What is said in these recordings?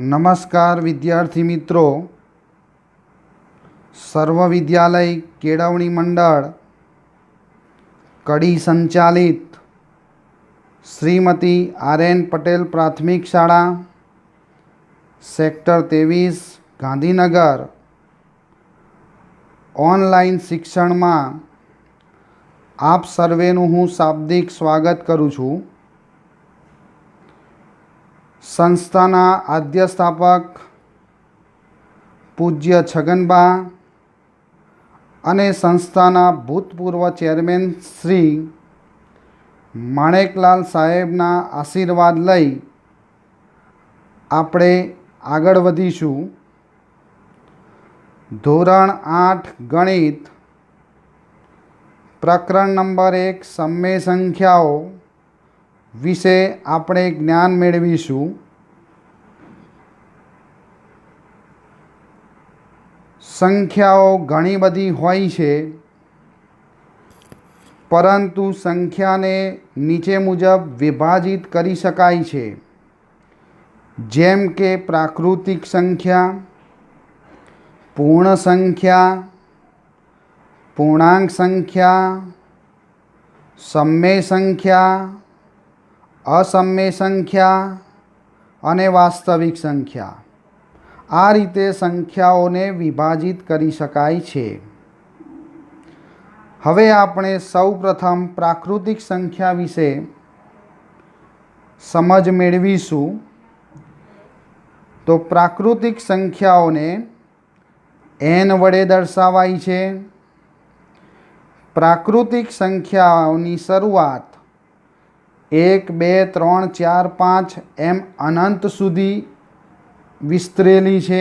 નમસ્કાર વિદ્યાર્થી મિત્રો, સર્વ વિદ્યાલય કેળવણી મંડળ કડી સંચાલિત શ્રીમતી આર.એન. પટેલ પ્રાથમિક શાળા સેક્ટર 23 ગાંધીનગર ઓનલાઈન શિક્ષણમાં આપ સર્વેનું હું શાબ્દિક સ્વાગત કરું છું. સંસ્થાના આદ્ય સ્થાપક પૂજ્ય છગનબા અને સંસ્થાના ભૂતપૂર્વ ચેરમેન શ્રી માણેકલાલ સાહેબના આશીર્વાદ લઈ આપણે આગળ વધીશું. ધોરણ 8 ગણિત પ્રકરણ નંબર 1 સમય સંખ્યાઓ વિશે આપણે જ્ઞાન મેળવીશું. સંખ્યાઓ ઘણી બધી હોય છે, પરંતુ સંખ્યાને નીચે મુજબ વિભાજિત કરી શકાય છે, જેમ કે પ્રાકૃતિક સંખ્યા, પૂર્ણ સંખ્યા, પૂર્ણાંક સંખ્યા, સમય સંખ્યા, અસમય સંખ્યા અને વાસ્તવિક સંખ્યા. આ રીતે સંખ્યાઓને વિભાજિત કરી શકાય છે. હવે આપણે સૌપ્રથમ પ્રાકૃતિક સંખ્યા વિશે સમજ મેળવીશું. તો પ્રાકૃતિક સંખ્યાઓને n વડે દર્શાવાય છે. પ્રાકૃતિક સંખ્યાઓની શરૂઆત 1, 2, 3, 4, 5 એમ અનંત સુધી વિસ્તરેલી છે.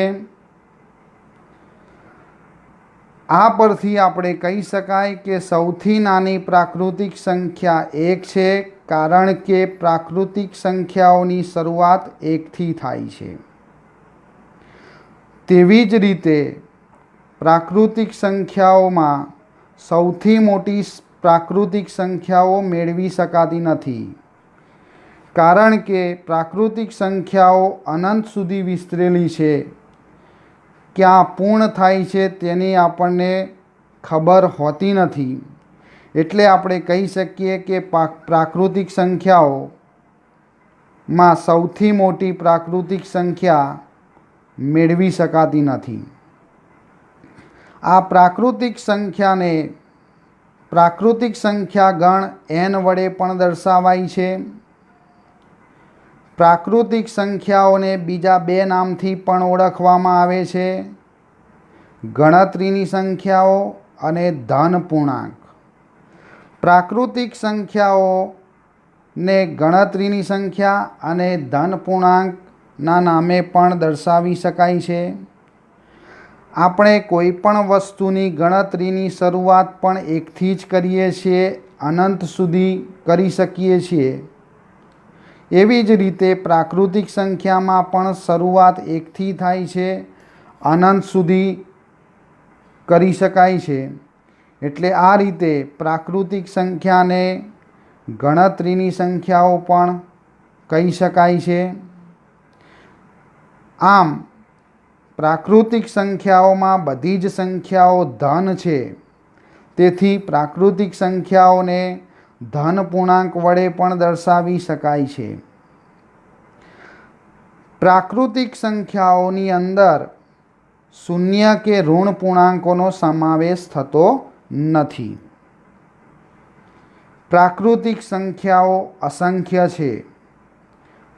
આ પરથી આપણે કહી શકાય કે સૌથી નાની પ્રાકૃતિક સંખ્યા 1 છે, કારણ કે પ્રાકૃતિક સંખ્યાઓની શરૂઆત 1 થી થાય છે. તેવી જ રીતે પ્રાકૃતિક સંખ્યાઓમાં સૌથી મોટી પ્રાકૃતિક સંખ્યાઓ મેળવી શકાતી નથી, કારણ કે પ્રાકૃતિક સંખ્યાઓ અનંત સુધી વિસ્તરેલી છે. ક્યાં પૂર્ણ થાય છે તેની આપણને ખબર હોતી નથી. એટલે આપણે કહી શકીએ કે પ્રાકૃતિક સંખ્યાઓમાં સૌથી મોટી પ્રાકૃતિક સંખ્યા મેળવી શકાતી નથી. આ પ્રાકૃતિક સંખ્યાને પ્રાકૃતિક સંખ્યા ગણ n વડે પણ દર્શાવાય છે. પ્રાકૃતિક સંખ્યાઓને બીજા 2 નામથી પણ ઓળખવામાં આવે છે: ગણતરીની સંખ્યાઓ અને ધન પૂર્ણાંક. પ્રાકૃતિક સંખ્યાઓને ગણતરીની સંખ્યા અને ધન પૂર્ણાંકના નામે પણ દર્શાવી શકાય છે. આપણે કોઈ પણ વસ્તુની ગણતરીની શરૂઆત પણ 1 થી જ કરીએ છીએ, અનંત સુધી કરી શકીએ છીએ. એવી જ રીતે પ્રાકૃતિક સંખ્યામાં પણ શરૂઆત 1 થી થાય છે, અનંત સુધી કરી શકાય છે. એટલે આ રીતે પ્રાકૃતિક સંખ્યાને ગણતરીની સંખ્યાઓ પણ કહી શકાય છે. આમ પ્રાકૃતિક સંખ્યાઓમાં બધી જ સંખ્યાઓ ધન છે, તેથી પ્રાકૃતિક સંખ્યાઓને ધન પૂર્ણાંક વડે પણ દર્શાવી શકાય છે. પ્રાકૃતિક સંખ્યાઓની અંદર શૂન્ય કે ઋણ પૂર્ણાંકોનો સમાવેશ થતો નથી. પ્રાકૃતિક સંખ્યાઓ અસંખ્ય છે.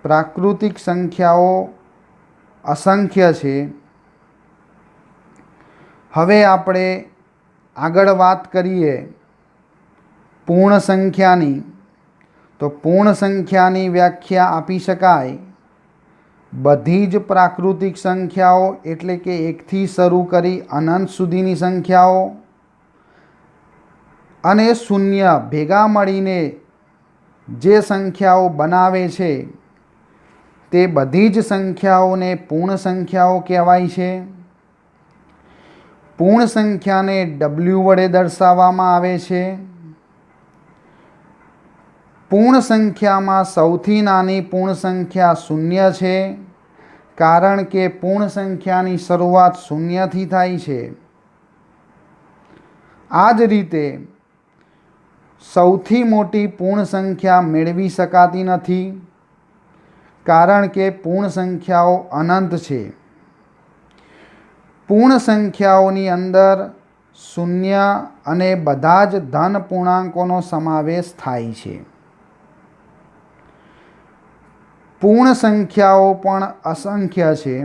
પ્રાકૃતિક સંખ્યાઓ અસંખ્ય છે. હવે આપણે આગળ વાત કરીએ પૂર્ણ સંખ્યાની. તો પૂર્ણ સંખ્યાની વ્યાખ્યા આપી શકાય: બધી જ પ્રાકૃતિક સંખ્યાઓ એટલે કે 1 થી શરૂ કરી અનંત સુધીની સંખ્યાઓ અને શૂન્ય ભેગા મળીને જે સંખ્યાઓ બનાવે છે, તે બધી જ સંખ્યાઓને પૂર્ણ સંખ્યાઓ કહેવાય છે. પૂર્ણ સંખ્યાને w વડે દર્શાવવામાં આવે છે. પૂર્ણ સંખ્યામાં સૌથી નાની પૂર્ણ સંખ્યા 0 છે, કારણ કે પૂર્ણ સંખ્યાની શરૂઆત શૂન્યથી થાય છે. આ જ રીતે સૌથી મોટી પૂર્ણ સંખ્યા મેળવી શકાતી નથી, કારણ કે પૂર્ણ સંખ્યાઓ અનંત છે. પૂર્ણ સંખ્યાઓની અંદર શૂન્ય અને બધા જ ધન પૂર્ણાંકોનો સમાવેશ થાય છે. પૂર્ણ સંખ્યાઓ પણ અસંખ્ય છે.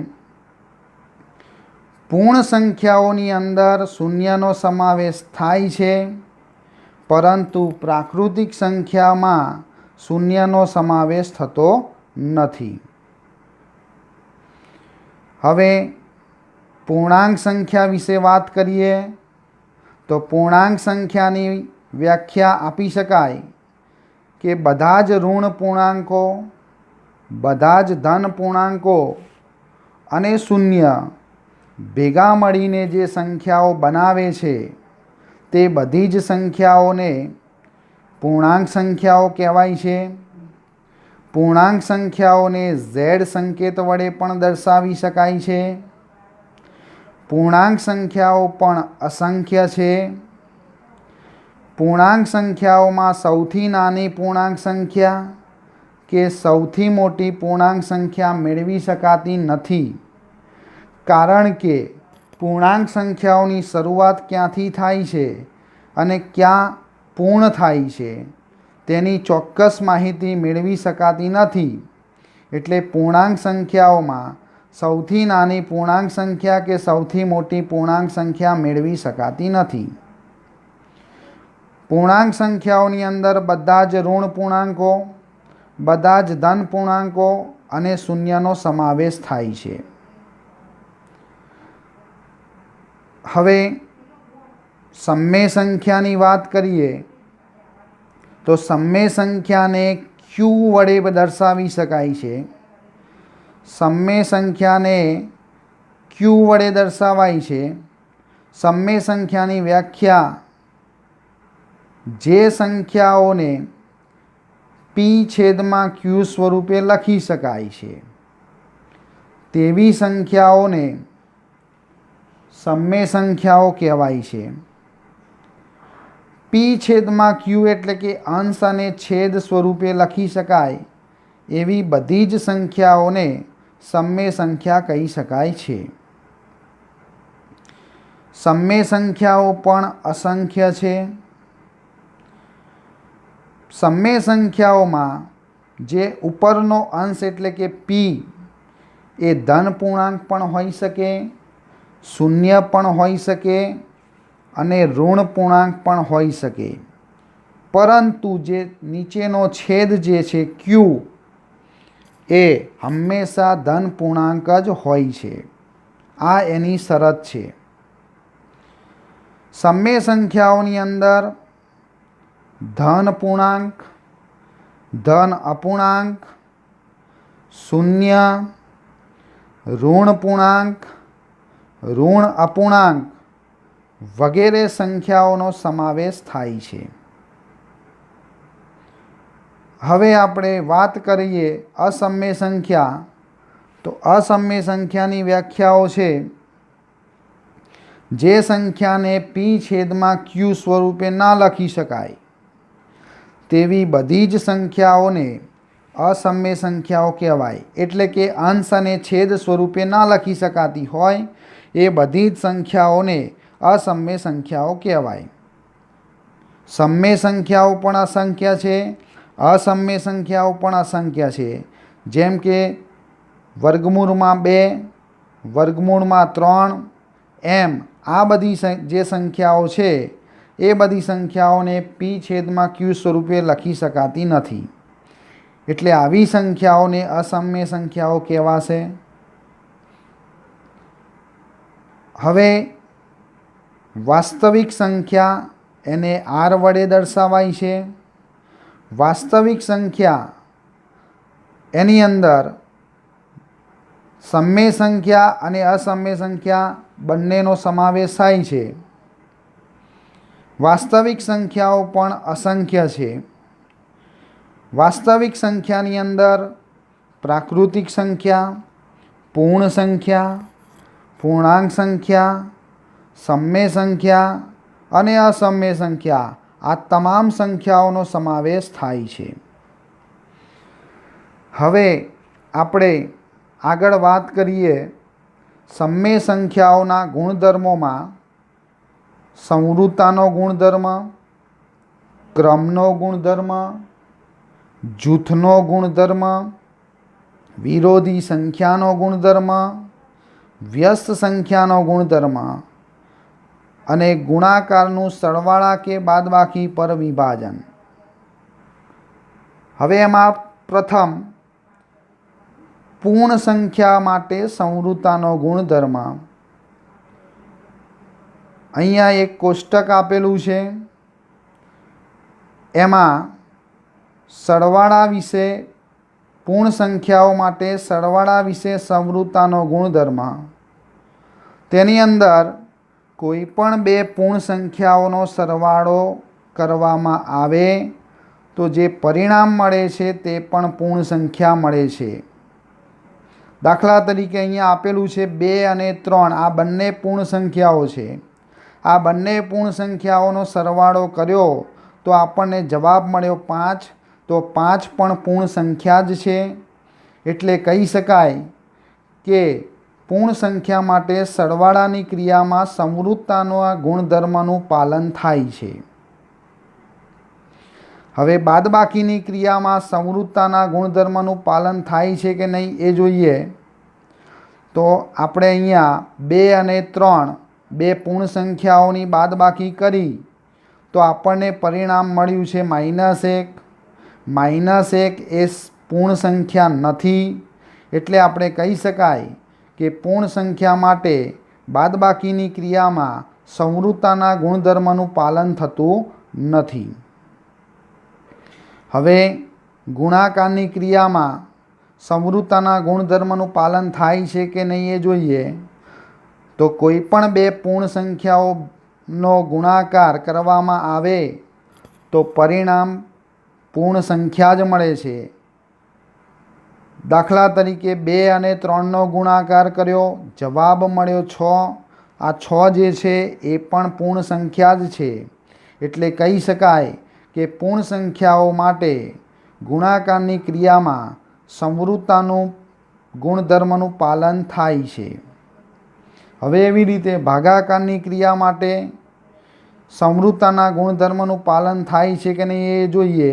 પૂર્ણ સંખ્યાઓની અંદર શૂન્યનો સમાવેશ થાય છે, પરંતુ પ્રાકૃતિક સંખ્યામાં શૂન્યનો સમાવેશ થતો નથી. હવે પૂર્ણાંક સંખ્યા વિશે વાત કરીએ તો પૂર્ણાંક સંખ્યાની વ્યાખ્યા આપી શકાય કે બધા જ ઋણ પૂર્ણાંકો, બધા જ ધન પૂર્ણાંકો અને શૂન્ય ભેગા મળીને જે સંખ્યાઓ બનાવે છે તે બધી જ સંખ્યાઓને પૂર્ણાંક સંખ્યાઓ કહેવાય છે. પૂર્ણાંક સંખ્યાઓને ઝેડ સંકેત વડે પણ દર્શાવી શકાય છે. પૂર્ણાંક સંખ્યાઓ પણ અસંખ્ય છે. પૂર્ણાંક સંખ્યાઓમાં સૌથી નાની પૂર્ણાંક સંખ્યા કે સૌથી મોટી પૂર્ણાંક સંખ્યા મેળવી શકાતી નથી, કારણ કે પૂર્ણાંક સંખ્યાઓની શરૂઆત ક્યાંથી થાય છે અને ક્યાં પૂર્ણ થાય છે તેની ચોક્કસ માહિતી મેળવી શકાતી નથી. એટલે પૂર્ણાંક સંખ્યાઓમાં સૌથી નાની પૂર્ણાંક સંખ્યા કે સૌથી મોટી પૂર્ણાંક સંખ્યા મેળવી શકાતી નથી. પૂર્ણાંક સંખ્યાઓની અંદર બધા જ ઋણ પૂર્ણાંકો, બધા જ ધન પૂર્ણાંકો અને શૂન્યનો સમાવેશ થાય છે. હવે સમમેય સંખ્યાની વાત કરીએ તો સમમેય સંખ્યાને ક્યુ વડે દર્શાવી શકાય છે. સમમેય સંખ્યાને ક્યુ વડે દર્શાવાય છે. સમમેય સંખ્યાની વ્યાખ્યા જે સંખ્યાઓને પી છેદમાં ક્યુ સ્વરૂપે લખી શકાય છે તેવી સંખ્યાઓને સમમેય સંખ્યાઓ કહેવાય છે. પી છેદમાં ક્યુ એટલે કે અંશ અને છેદ સ્વરૂપે લખી શકાય એવી બધી જ સંખ્યાઓને સમમેય સંખ્યા કહી શકાય છે. સમમેય સંખ્યાઓ પણ અસંખ્ય છે. સમમેય સંખ્યાઓમાં જે ઉપરનો અંશ એટલે કે પી એ ધન પૂર્ણાંક પણ હોઈ શકે, શૂન્ય પણ હોઈ શકે અને ઋણ પૂર્ણાંક પણ હોઈ શકે, પરંતુ જે નીચેનો છેદ જે છે ક્યુ એ હંમેશા ધન પૂર્ણાંક જ હોય છે. આ એની શરત છે. સમમેય સંખ્યાઓની અંદર ધન પૂર્ણાંક, ધન અપૂર્ણાંક, શૂન્ય, ઋણ પૂર્ણાંક, ઋણ અપૂર્ણાંક વગેરે સંખ્યાઓનો સમાવેશ થાય છે. હવે આપણે વાત કરીએ અસમમેય સંખ્યા, તો અસમમેય સંખ્યાની વ્યાખ્યાઓ છે જે સંખ્યાને પી છેદમાં ક્યુ સ્વરૂપે ના લખી શકાય તેવી બધી જ સંખ્યાઓને અસમમેય સંખ્યાઓ કહેવાય. એટલે કે અંશ અને છેદ સ્વરૂપે ના લખી શકાતી હોય એ બધી જ સંખ્યાઓને અસમમેય સંખ્યાઓ કહેવાય. સમમેય સંખ્યાઓ પણ અસંખ્ય છે, અસમમેય સંખ્યાઓ પણ અસંખ્ય છે. જેમ કે વર્ગમૂળમાં 2, વર્ગમૂળમાં 3 એમ આ બધી જે સંખ્યાઓ છે એ બધી સંખ્યાઓને પી છેદમાં ક્યુ સ્વરૂપે લખી શકાતી નથી. એટલે આવી સંખ્યાઓને અસમમેય સંખ્યાઓ કહેવાશે. હવે વાસ્તવિક સંખ્યા એને આર વડે દર્શાવાય છે. વાસ્તવિક સંખ્યા એની અંદર સમમેય સંખ્યા અને અસમમેય સંખ્યા બંનેનો સમાવેશ થાય છે. વાસ્તવિક સંખ્યાઓ પણ અસંખ્ય છે. વાસ્તવિક સંખ્યાની અંદર પ્રાકૃતિક સંખ્યા, પૂર્ણ સંખ્યા, પૂર્ણાંક સંખ્યા, સમય સંખ્યા અને અસમય સંખ્યા આ તમામ સંખ્યાઓનો સમાવેશ થાય છે. હવે આપણે આગળ વાત કરીએ સમય સંખ્યાઓના ગુણધર્મોમાં સંવૃત્તાનો ગુણધર્મ, ક્રમનો ગુણધર્મ, જૂથનો ગુણધર્મ, વિરોધી સંખ્યાનો ગુણધર્મ, વ્યસ્ત સંખ્યાનો ગુણધર્મ અને ગુણાકારનું સરવાળા કે બાદબાકી પર વિભાજન. હવે એમાં પ્રથમ પૂર્ણ સંખ્યા માટે સંવૃત્તાનો ગુણધર્મ. અહીંયા એક કોષ્ટક આપેલું છે, એમાં સરવાળા વિશે, પૂર્ણ સંખ્યાઓ માટે સરવાળા વિશે સંવૃત્તાનો ગુણધર્મ. તેની અંદર કોઈ પણ બે પૂર્ણ સંખ્યાઓનો સરવાળો કરવામાં આવે તો જે પરિણામ મળે છે તે પણ પૂર્ણ સંખ્યા મળે છે. દાખલા તરીકે અહીંયા આપેલું છે 2 અને 3, આ બંને પૂર્ણ સંખ્યાઓ છે. આ બંને પૂર્ણ સંખ્યાઓનો સરવાળો કર્યો તો આપણને જવાબ મળ્યો 5, તો 5 પણ પૂર્ણ સંખ્યા જ છે. એટલે કહી શકાય કે પૂર્ણ સંખ્યા માટે સરવાળાની ક્રિયામાં સંવૃત્તાના ગુણધર્મનું પાલન થાય છે. હવે બાદબાકીની ક્રિયામાં સંવૃત્તાના ગુણધર્મનું પાલન થાય છે કે નહીં એ જોઈએ. તો આપણે અહીંયા 2 અને 3 બે પૂર્ણ સંખ્યાઓની બાદબાકી કરી તો આપણને પરિણામ મળ્યું છે -1. -1 એ પૂર્ણ સંખ્યા નથી. એટલે આપણે કહી શકાય કે પૂર્ણ સંખ્યા માટે બાદબાકીની ક્રિયામાં સંવૃત્તાના ગુણધર્મનું પાલન થતું નથી. હવે ગુણાકારની ક્રિયામાં સંવૃત્તાના ગુણધર્મનું પાલન થાય છે કે નહીં એ જોઈએ. તો કોઈ પણ બે પૂર્ણ સંખ્યાઓનો ગુણાકાર કરવામાં આવે તો પરિણામ પૂર્ણ સંખ્યા જ મળે છે. દાખલા તરીકે 2 અને 3નો ગુણાકાર કર્યો, જવાબ મળ્યો 6. આ 6 જે છે એ પણ પૂર્ણ સંખ્યા જ છે. એટલે કહી શકાય કે પૂર્ણ સંખ્યાઓ માટે ગુણાકારની ક્રિયામાં સંવૃત્તાનું ગુણધર્મનું પાલન થાય છે. હવે એવી રીતે ભાગાકારની ક્રિયા માટે સંવૃત્તાના ગુણધર્મનું પાલન થાય છે કે નહીં એ જોઈએ.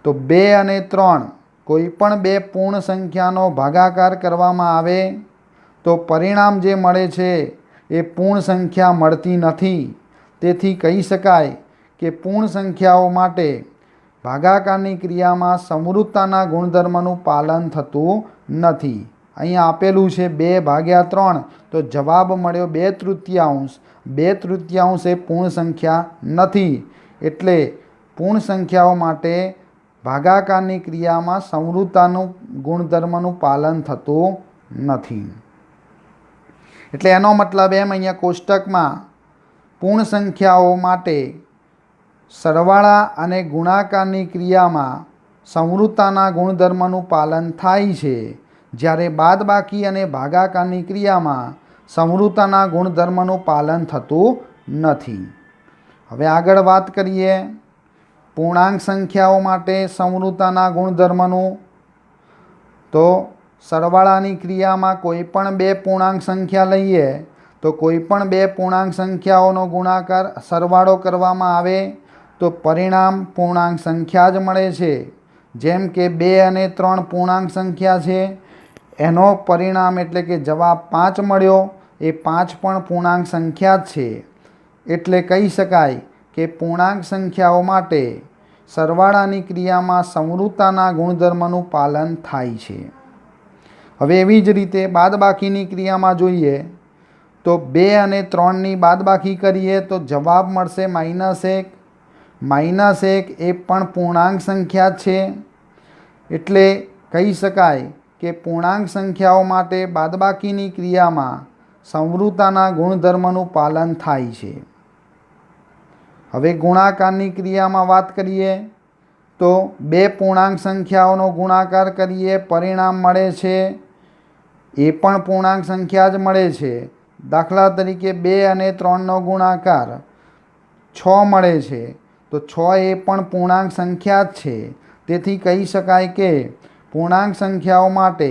તો 2 અને 3 કોઈ પણ બે પૂર્ણ સંખ્યાનો ભાગાકાર કરવામાં આવે તો પરિણામ જે મળે છે એ પૂર્ણ સંખ્યા મળતી નથી. તેથી કહી શકાય કે પૂર્ણ સંખ્યાઓ માટે ભાગાકારની ક્રિયામાં સંવૃત્તાના ગુણધર્મનું પાલન થતું નથી. અહીંયા આપેલું છે 2/3 તો જવાબ મળ્યો 2/3. 2/3 એ પૂર્ણ સંખ્યા નથી. એટલે પૂર્ણ સંખ્યાઓ માટે ભાગાકારની ક્રિયામાં સંવૃત્તાનું ગુણધર્મનું પાલન થતું નથી. એટલે એનો મતલબ એમ અહીંયા કોષ્ટકમાં પૂર્ણ સંખ્યાઓ માટે સરવાળા અને ગુણાકારની ક્રિયામાં સંવૃત્તાના ગુણધર્મનું પાલન થાય છે, જ્યારે બાદબાકી અને ભાગાકારની ક્રિયામાં સંવૃત્તાના ગુણધર્મનું પાલન થતું નથી. હવે આગળ વાત કરીએ પૂર્ણાંક સંખ્યાઓ માટે સંવૃત્તાના ગુણધર્મનું. તો સરવાળાની ક્રિયામાં કોઈ પણ બે પૂર્ણાંક સંખ્યા લઈએ તો કોઈ પણ બે પૂર્ણાંક સંખ્યાઓનો ગુણાકાર સરવાળો કરવામાં આવે તો પરિણામ પૂર્ણાંક સંખ્યા જ મળે છે. જેમ કે 2 અને 3 પૂર્ણાંક સંખ્યા છે, એનો પરિણામ એટલે કે જવાબ 5 મળ્યો, એ 5 પણ પૂર્ણાંક સંખ્યા જ છે. એટલે કહી શકાય કે પૂર્ણાંક સંખ્યાઓ માટે સરવાળાની ક્રિયામાં સંવૃત્તાના ગુણધર્મનું પાલન થાય છે. હવે એવી જ રીતે બાદબાકીની ક્રિયામાં જોઈએ તો 2 અને 3ની બાદબાકી કરીએ તો જવાબ મળશે -1. -1 એ પણ પૂર્ણાંક સંખ્યા છે. એટલે કહી શકાય કે પૂર્ણાંક સંખ્યાઓ માટે બાદબાકીની ક્રિયામાં સંવૃત્તાના ગુણધર્મનું પાલન થાય છે. હવે ગુણાકારની ક્રિયામાં વાત કરીએ તો બે પૂર્ણાંક સંખ્યાઓનો ગુણાકાર કરીએ પરિણામ મળે છે એ પણ પૂર્ણાંક સંખ્યા જ મળે છે. દાખલા તરીકે 2 અને 3નો ગુણાકાર 6 મળે છે, તો 6 એ પણ પૂર્ણાંક સંખ્યા જ છે. તેથી કહી શકાય કે પૂર્ણાંક સંખ્યાઓ માટે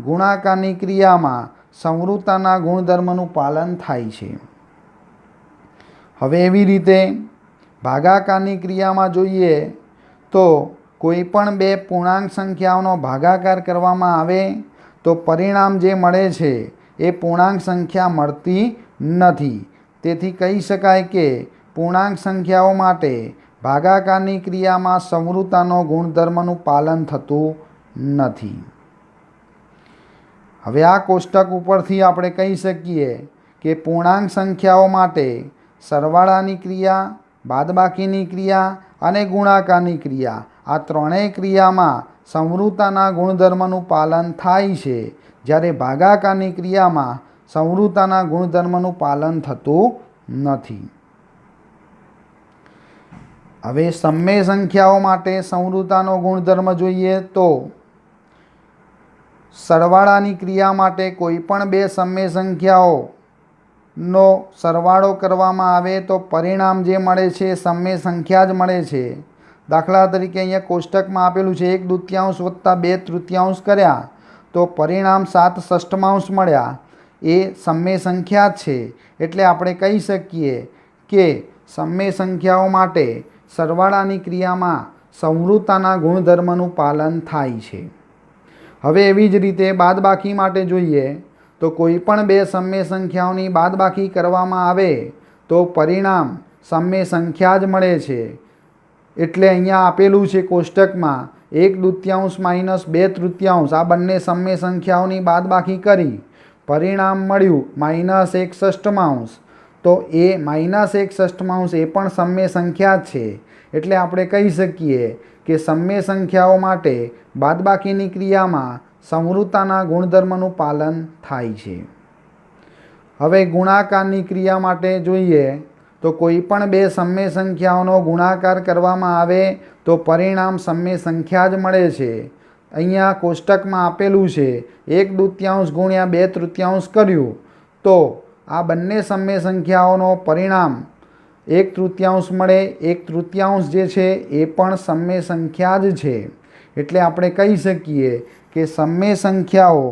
ગુણાકારની ક્રિયામાં સંવૃત્તાના ગુણધર્મનું પાલન થાય છે. હવે એવી રીતે ભાગાકારની ક્રિયામાં જોઈએ તો કોઈ પણ બે પૂર્ણાંક સંખ્યાઓનો ભાગાકાર કરવામાં આવે તો પરિણામ જે મળે છે એ પૂર્ણાંક સંખ્યા મળતી નથી. તેથી કહી શકાય કે પૂર્ણાંક સંખ્યાઓ માટે ભાગાકારની ક્રિયામાં સંવૃત્તાનો ગુણધર્મનું પાલન થતું નથી. હવે આ કોષ્ટક ઉપરથી આપણે કહી શકીએ કે પૂર્ણાંક સંખ્યાઓ માટે સરવાળાની ક્રિયા, બાદબાકીની ક્રિયા અને ગુણાકારની ક્રિયા, આ ત્રણેય ક્રિયામાં સંવૃત્તાના ગુણધર્મનું પાલન થાય છે, જ્યારે ભાગાકારની ક્રિયામાં સંવૃત્તાના ગુણધર્મનું પાલન થતું નથી. હવે સમય સંખ્યાઓ માટે સંવૃત્તાનો ગુણધર્મ જોઈએ તો સરવાળાની ક્રિયા માટે કોઈ પણ બે સમય સંખ્યાઓનો સરવાળો કરવામાં આવે તો પરિણામ જે મળે છે એ સમય સંખ્યા જ મળે છે. દાખલા તરીકે અહીંયા કોષ્ટકમાં આપેલું છે 1/2 વત્તા 2/3 કર્યા તો પરિણામ 7/6 મળ્યા. એ સમય સંખ્યા જ છે. એટલે આપણે કહી શકીએ કે સમય સંખ્યાઓ માટે સરવાળાની ક્રિયામાં સંવૃત્તાના ગુણધર્મનું પાલન થાય છે. હવે એવી જ રીતે બાદબાકી માટે જોઈએ તો કોઈ પણ બે સમય સંખ્યાઓની બાદબાકી કરવામાં આવે તો પરિણામ સમય સંખ્યા જ મળે છે. એટલે અહીંયા આપેલું છે કોષ્ટકમાં 1/2 - 2/3 આ બંને સમય સંખ્યાઓની બાદબાકી કરી પરિણામ મળ્યું -1/6. તો એ -1/6 એ પણ સમય સંખ્યા જ છે. એટલે આપણે કહી શકીએ કે સમય સંખ્યાઓ માટે બાદબાકીની ક્રિયામાં સંવૃત્તાના ગુણધર્મનું પાલન થાય છે. હવે ગુણાકારની ક્રિયા માટે જોઈએ તો કોઈ પણ બે સમય સંખ્યાઓનો ગુણાકાર કરવામાં આવે તો પરિણામ સમય સંખ્યા જ મળે છે. અહીંયા કોષ્ટકમાં આપેલું છે 1/2 × 2/3 કર્યું તો આ બંને સમય સંખ્યાઓનો પરિણામ 1/3 મળે. 1/3 જે છે એ પણ સમય સંખ્યા જ છે. એટલે આપણે કહી શકીએ કે સમય સંખ્યાઓ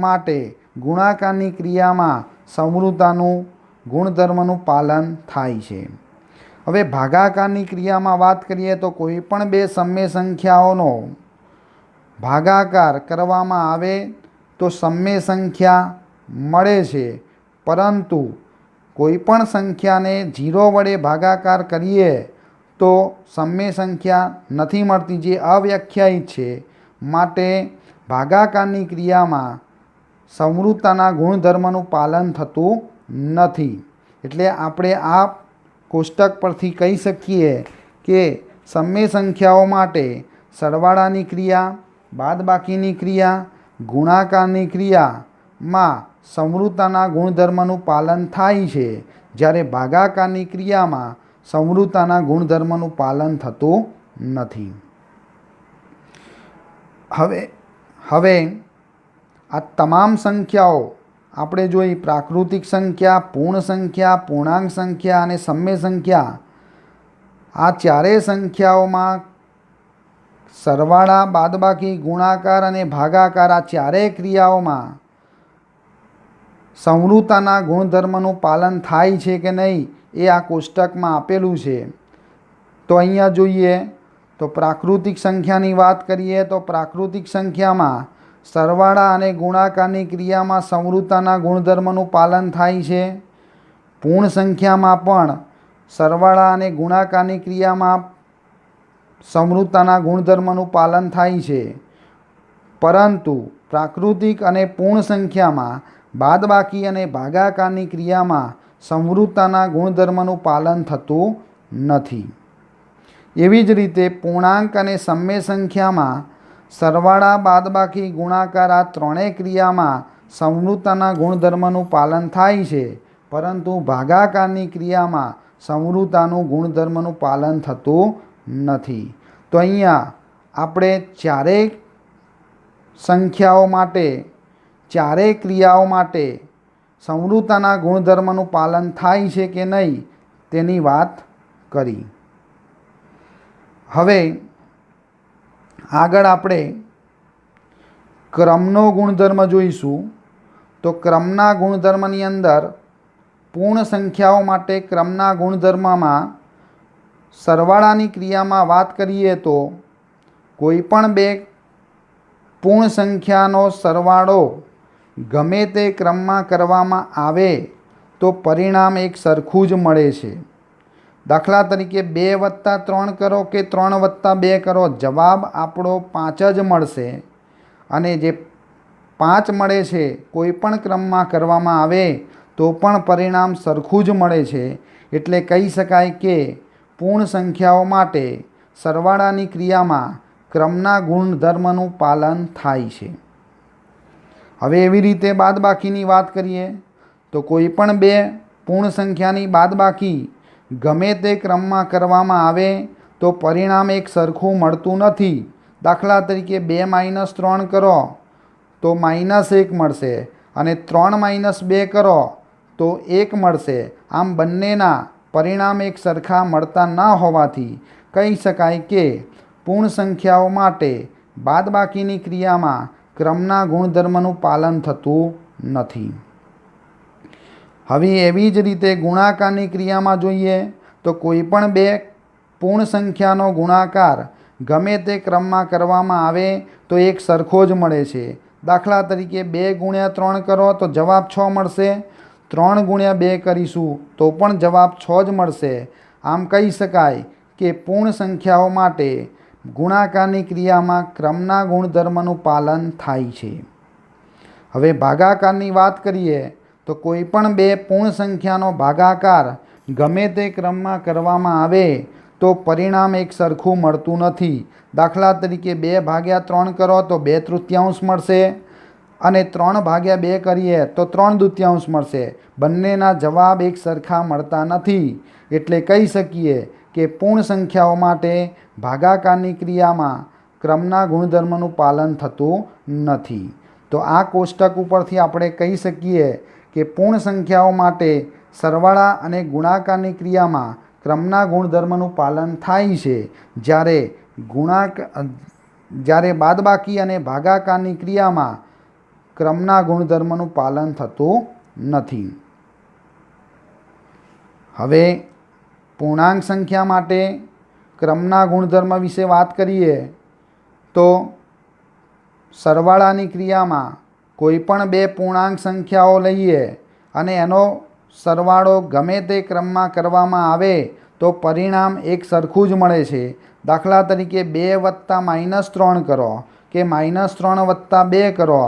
માટે ગુણાકારની ક્રિયામાં સંવૃત્તાનું ગુણધર્મનું પાલન થાય છે. હવે ભાગાકારની ક્રિયામાં વાત કરીએ તો કોઈ પણ બે સમય સંખ્યાઓનો ભાગાકાર કરવામાં આવે તો સમય સંખ્યા મળે છે, પરંતુ કોઈ પણ સંખ્યાને 0 વડે ભાગાકાર કરીએ તો સમય સંખ્યા નથી મળતી, જે અવ્યાખ્યાયિત છે. માટે ભાગાકારની ક્રિયામાં સંવૃત્તાના ગુણધર્મનું પાલન થતું નથી. એટલે આપણે આ કોષ્ટક પરથી કહી શકીએ કે સમય સંખ્યાઓ માટે સરવાળાની ક્રિયા, બાદબાકીની ક્રિયા, ગુણાકારની ક્રિયામાં સંવૃત્તાના ગુણધર્મનું પાલન થાય છે, જ્યારે ભાગાકારની ક્રિયામાં સંવૃત્તાના ગુણધર્મનું પાલન થતું નથી. હવે આ તમામ સંખ્યાઓ આપણે જોઈ પ્રાકૃતિક સંખ્યા, પૂર્ણ સંખ્યા, પૂર્ણાંક સંખ્યા અને સમય સંખ્યા. આ ચારેય સંખ્યાઓમાં સરવાળા, બાદબાકી, ગુણાકાર અને ભાગાકાર આ ચારેય ક્રિયાઓમાં સંવૃત્તાના ગુણધર્મનું પાલન થાય છે કે નહીં એ આ કોષ્ટકમાં આપેલું છે. તો અહીંયા જોઈએ તો પ્રાકૃતિક સંખ્યાની વાત કરીએ તો પ્રાકૃતિક સંખ્યામાં સરવાળા અને ગુણાકારની ક્રિયામાં સંવૃત્તાના ગુણધર્મનું પાલન થાય છે. પૂર્ણ સંખ્યામાં પણ સરવાળા અને ગુણાકારની ક્રિયામાં સંવૃત્તાના ગુણધર્મનું પાલન થાય છે, પરંતુ પ્રાકૃતિક અને પૂર્ણ સંખ્યામાં બાદબાકી અને ભાગાકારની ક્રિયામાં સંવૃત્તાના ગુણધર્મનું પાલન થતું નથી. એવી જ રીતે પૂર્ણાંક અને સમય સંખ્યામાં સરવાળા, બાદબાકી, ગુણાકાર આ ત્રણેય ક્રિયામાં સંવૃત્તાના ગુણધર્મનું પાલન થાય છે, પરંતુ ભાગાકારની ક્રિયામાં સંવૃત્તાનું ગુણધર્મનું પાલન થતું નથી. તો અહીંયા આપણે ચારેય સંખ્યાઓ માટે ચારેય ક્રિયાઓ માટે સંવૃત્તાના ગુણધર્મનું પાલન થાય છે કે નહીં તેની વાત કરી. હવે આગળ આપણે ક્રમનો ગુણધર્મ જોઈશું. તો ક્રમના ગુણધર્મની અંદર પૂર્ણ સંખ્યાઓ માટે ક્રમના ગુણધર્મમાં સરવાળાની ક્રિયામાં વાત કરીએ તો કોઈ પણ બે પૂર્ણ સંખ્યાનો સરવાળો ગમે તે ક્રમમાં કરવામાં આવે તો પરિણામ એક સરખું જ મળે છે. દાખલા તરીકે 2 + 3 કરો કે 3 + 2 કરો, જવાબ આપણો 5 જ મળશે. અને જે 5 મળે છે કોઈ પણ ક્રમમાં કરવામાં આવે તો પણ પરિણામ સરખું જ મળે છે. એટલે કહી શકાય કે પૂર્ણ સંખ્યાઓ માટે સરવાળાની ક્રિયામાં ક્રમના ગુણધર્મનું પાલન થાય છે. હવે એવી રીતે બાદબાકીની વાત કરીએ તો કોઈ પણ બે પૂર્ણ સંખ્યાની બાદબાકી ગમે તે ક્રમમાં કરવામાં આવે તો પરિણામ એક સરખું મળતું નથી. દાખલા તરીકે 2 - 3 કરો તો -1 મળશે અને 3 - 2 કરો તો 1 મળશે. આમ બંનેના પરિણામ એક સરખા મળતા ન હોવાથી કહી શકાય કે પૂર્ણ સંખ્યાઓ માટે બાદબાકીની ક્રિયામાં ક્રમના ગુણધર્મનું પાલન થતું નથી. હવે એવી જ રીતે ગુણાકારની ક્રિયામાં જોઈએ તો કોઈ પણ બે પૂર્ણ સંખ્યાનો ગુણાકાર ગમે તે ક્રમમાં કરવામાં આવે તો એક સરખો જ મળે છે. દાખલા તરીકે 2 × 3 કરો તો જવાબ 6 મળશે. 3 × 2 કરીશું તો પણ જવાબ 6 જ મળશે. આમ કહી શકાય કે પૂર્ણ સંખ્યાઓ માટે ગુણાકારની ક્રિયામાં ક્રમના ગુણધર્મનું પાલન થાય છે. હવે ભાગાકારની વાત કરીએ તો કોઈ પણ બે પૂર્ણ સંખ્યાનો ભાગાકાર ગમે તે ક્રમમાં કરવામાં આવે તો પરિણામ એક સરખું મળતું નથી. દાખલા તરીકે 2/3 કરો તો 2/3 મળશે અને 3/2 કરીએ તો 3/2 મળશે. બંનેના જવાબ એક સરખા મળતા નથી. એટલે કહી શકીએ કે પૂર્ણ સંખ્યાઓ માટે ભાગાકારની ક્રિયામાં ક્રમના ગુણધર્મનું પાલન થતું નથી. તો આ કોષ્ટક ઉપરથી આપણે કહી શકીએ કે પૂર્ણ સંખ્યાઓ માટે સરવાળા અને ગુણાકારની ક્રિયામાં ક્રમના ગુણધર્મનું પાલન થાય છે, જ્યારે બાદબાકી અને ભાગાકારની ક્રિયામાં ક્રમના ગુણધર્મનું પાલન થતું નથી. હવે પૂર્ણાંક સંખ્યા માટે ક્રમના ગુણધર્મ વિશે વાત કરીએ તો સરવાળાની ક્રિયામાં કોઈ પણ બે પૂર્ણાંક સંખ્યાઓ લઈએ અને એનો સરવાળો ગમે તે ક્રમમાં કરવામાં આવે તો પરિણામ એક સરખું જ મળે છે. દાખલા તરીકે 2 + -3 કરો કે -3 + 2 કરો,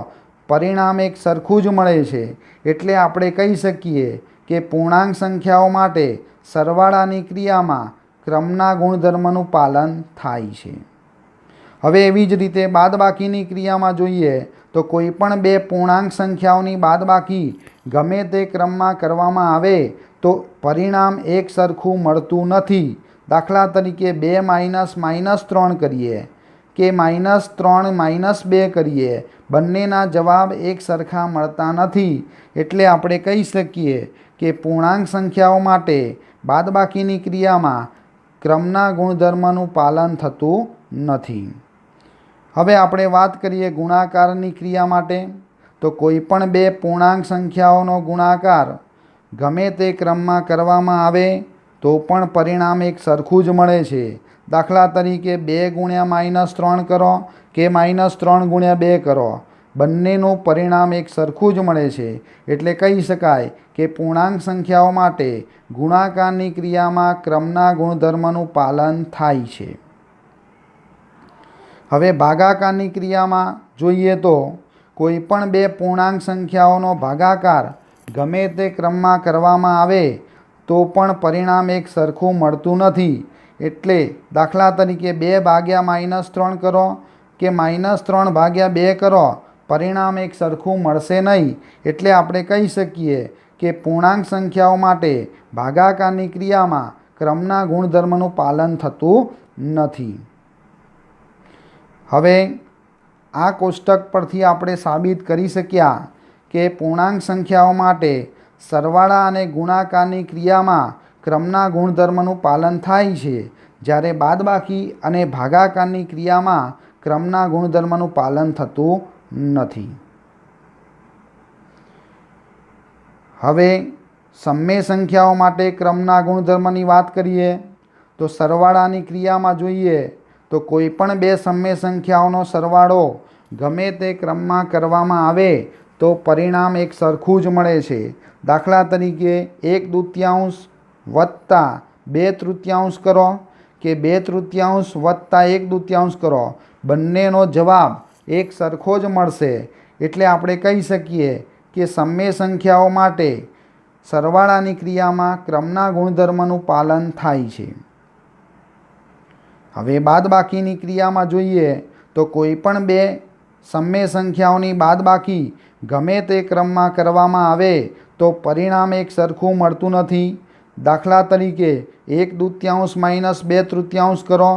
પરિણામ એક સરખું જ મળે છે. એટલે આપણે કહી શકીએ કે પૂર્ણાંક સંખ્યાઓ માટે સરવાળાની ક્રિયામાં ક્રમના ગુણધર્મનું પાલન થાય છે. હવે એવી જ રીતે બાદબાકીની ક્રિયામાં જોઈએ તો કોઈ પણ બે પૂર્ણાંક સંખ્યાઓની બાદબાકી ગમે તે ક્રમમાં કરવામાં આવે તો પરિણામ એક સરખું મળતું નથી. દાખલા તરીકે 2 - -3 કરીએ કે -3 - 2 કરીએ, બંનેના જવાબ એક સરખા મળતા નથી. એટલે આપણે કહી શકીએ કે પૂર્ણાંક સંખ્યાઓ માટે બાદબાકીની ક્રિયામાં ક્રમના ગુણધર્મનું પાલન થતું નથી. હવે આપણે વાત કરીએ ગુણાકારની ક્રિયા માટે તો કોઈ પણ બે પૂર્ણાંક સંખ્યાઓનો ગુણાકાર ગમે તે ક્રમમાં કરવામાં આવે તો પણ પરિણામ એક સરખું જ મળે છે. દાખલા તરીકે 2 × -3 કરો કે -3 × 2 કરો, બંનેનું પરિણામ એક સરખું જ મળે છે. એટલે કહી શકાય કે પૂર્ણાંક સંખ્યાઓ માટે ગુણાકારની ક્રિયામાં ક્રમના ગુણધર્મનું પાલન થાય છે. હવે ભાગાકારની ક્રિયામાં જોઈએ તો કોઈ પણ બે પૂર્ણાંક સંખ્યાઓનો ભાગાકાર ગમે તે ક્રમમાં કરવામાં આવે તો પણ પરિણામ એક સરખું મળતું નથી. એટલે દાખલા તરીકે 2 / -3 કરો કે -3/2 કરો, પરિણામ એક સરખું મળશે નહીં. એટલે આપણે કહી શકીએ કે પૂર્ણાંક સંખ્યાઓ માટે ભાગાકારની ક્રિયામાં ક્રમના ગુણધર્મનું પાલન થતું નથી. હવે આ કોષ્ટક પરથી આપણે સાબિત કરી શક્યા કે પૂર્ણાંક સંખ્યાઓ માટે સરવાળા અને ગુણાકારની ક્રિયામાં ક્રમના ગુણધર્મનું પાલન થાય છે, જ્યારે બાદબાકી અને ભાગાકારની ક્રિયામાં ક્રમના ગુણધર્મનું પાલન થતું નથી. હવે સમય સંખ્યાઓ માટે ક્રમના ગુણધર્મની વાત કરીએ તો સરવાળાની ક્રિયામાં જોઈએ તો કોઈપણ બે સમય સંખ્યાઓનો સરવાળો ગમે તે ક્રમમાં કરવામાં આવે તો પરિણામ એક સરખું જ મળે છે. દાખલા તરીકે 1/2 વત્તા 2/3 કરો કે 2/3 વત્તા 1/2 કરો, બંનેનો જવાબ એક સરખો જ મળશે. એટલે આપણે કહી શકીએ કે સમય સંખ્યાઓ માટે સરવાળાની ક્રિયામાં ક્રમના ગુણધર્મનું પાલન થાય છે. હવે બાદબાકીની ક્રિયામાં જોઈએ તો કોઈપણ બે સમય સંખ્યાઓની બાદબાકી ગમે તે ક્રમમાં કરવામાં આવે તો પરિણામ એક સરખું મળતું નથી. દાખલા તરીકે 1/2 - 2/3 કરો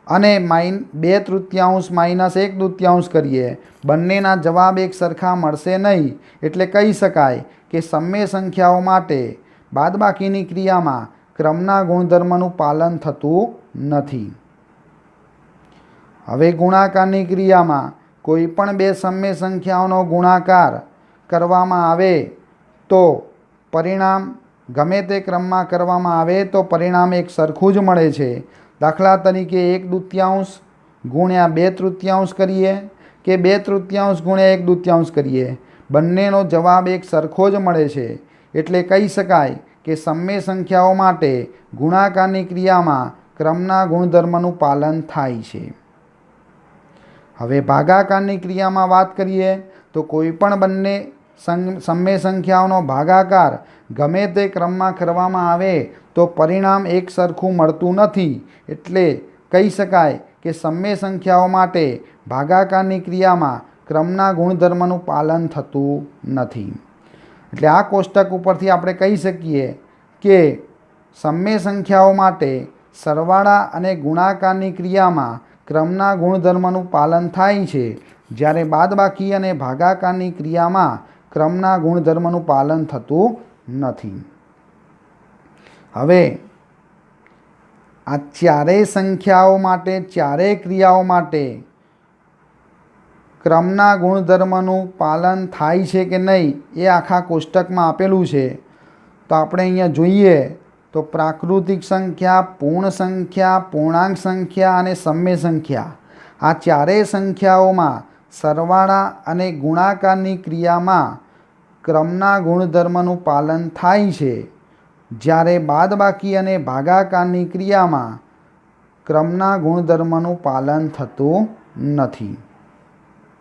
અને 2/3 - 1/2 કરીએ, બંનેના જવાબ એક સરખા મળશે નહીં. એટલે કહી શકાય કે સમય સંખ્યાઓ માટે બાદબાકીની ક્રિયામાં ક્રમના ગુણધર્મનું પાલન થતું નથી. હવે ગુણાકારની ક્રિયામાં કોઈપણ બે સમય સંખ્યાઓનો ગુણાકાર કરવામાં આવે તો પરિણામ ગમે તે ક્રમમાં કરવામાં આવે તો પરિણામ એક સરખું જ મળે છે. દાખલા તરીકે 1/2 ગુણ્યા 2/3 કરીએ કે 2/3 ગુણ્યા 1/2 કરીએ, બંનેનો જવાબ એક સરખો જ મળે છે. એટલે કહી શકાય કે સમય સંખ્યાઓ માટે ગુણાકારની ક્રિયામાં ક્રમના ગુણધર્મનું પાલન થાય છે. હવે ભાગાકારની ક્રિયામાં વાત કરીએ તો કોઈપણ બંને સમય સંખ્યાઓનો ભાગાકાર ગમે તે ક્રમમાં કરવામાં આવે તો પરિણામ એક સરખું મળતું નથી. એટલે કહી શકાય કે સમય સંખ્યાઓ માટે ભાગાકારની ક્રિયામાં ક્રમના ગુણધર્મનું પાલન થતું નથી. એટલે આ કોષ્ટક ઉપરથી આપણે કહી શકીએ કે સમય સંખ્યાઓ માટે સરવાળા અને ગુણાકારની ક્રિયામાં ક્રમના ગુણધર્મનું પાલન થાય છે, જ્યારે બાદબાકી અને ભાગાકારની ક્રિયામાં ક્રમના ગુણધર્મનું પાલન થતું નથી. હવે આ ચારેય સંખ્યાઓ માટે ચારેય ક્રિયાઓ માટે ક્રમના ગુણધર્મનું પાલન થાય છે કે નહીં એ આખા કોષ્ટકમાં આપેલું છે. તો આપણે અહીંયા જોઈએ તો પ્રાકૃતિક સંખ્યા, પૂર્ણ સંખ્યા, પૂર્ણાંક સંખ્યા અને સમય સંખ્યા, આ ચારેય સંખ્યાઓમાં સરવાળા અને ગુણાકારની ક્રિયામાં ક્રમના ગુણધર્મનું પાલન થાય છે, જ્યારે બાદબાકી અને ભાગાકારની ક્રિયામાં ક્રમના ગુણધર્મનું પાલન થતું નથી.